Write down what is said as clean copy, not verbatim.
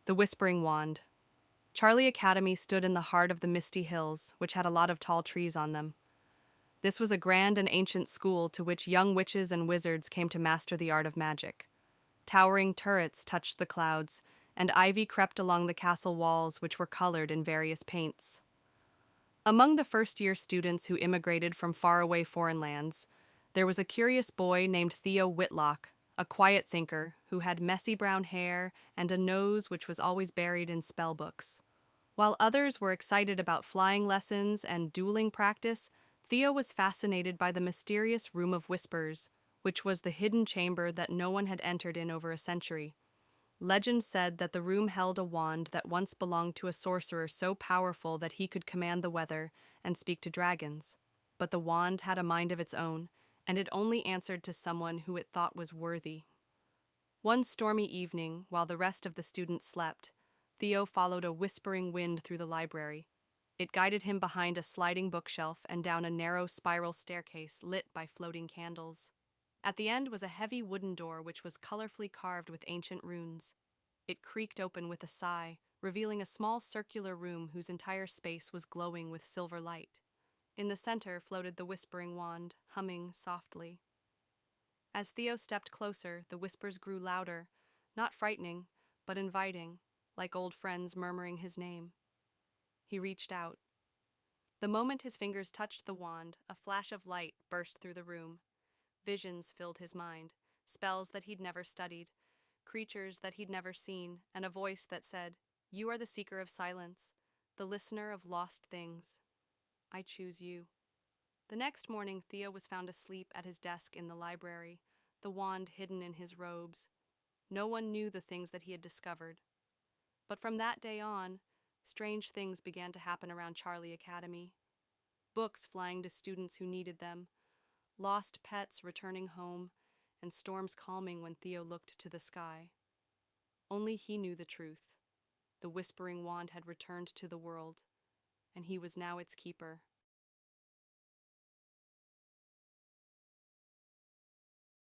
The Whispering Wand. Charlie Academy stood in the heart of the misty hills, which had a lot of tall trees on them. This was a grand and ancient school to which young witches and wizards came to master the art of magic. Towering turrets touched the clouds, and ivy crept along the castle walls, which were colored in various paints. Among the first-year students who immigrated from faraway foreign lands, there was a curious boy named Theo Whitlock, a quiet thinker who had messy brown hair and a nose which was always buried in spell books. While others were excited about flying lessons and dueling practice, Theo was fascinated by the mysterious Room of Whispers, which was the hidden chamber that no one had entered in over a century. Legend said that the room held a wand that once belonged to a sorcerer so powerful that he could command the weather and speak to dragons. But the wand had a mind of its own, and it only answered to someone who it thought was worthy. One stormy evening, while the rest of the students slept, Theo followed a whispering wind through the library. It guided him behind a sliding bookshelf and down a narrow spiral staircase lit by floating candles. At the end was a heavy wooden door which was colorfully carved with ancient runes. It creaked open with a sigh, revealing a small circular room whose entire space was glowing with silver light. In the center floated the Whispering Wand, humming softly. As Theo stepped closer, the whispers grew louder, not frightening, but inviting, like old friends murmuring his name. He reached out. The moment his fingers touched the wand, a flash of light burst through the room. Visions filled his mind, spells that he'd never studied, creatures that he'd never seen, and a voice that said, "You are the seeker of silence, the listener of lost things. I choose you." The next morning, Theo was found asleep at his desk in the library, the wand hidden in his robes. No one knew the things that he had discovered. But from that day on, strange things began to happen around Charlie Academy. Books flying to students who needed them, lost pets returning home, and storms calming when Theo looked to the sky. Only he knew the truth. The Whispering Wand had returned to the world, and he was now its keeper.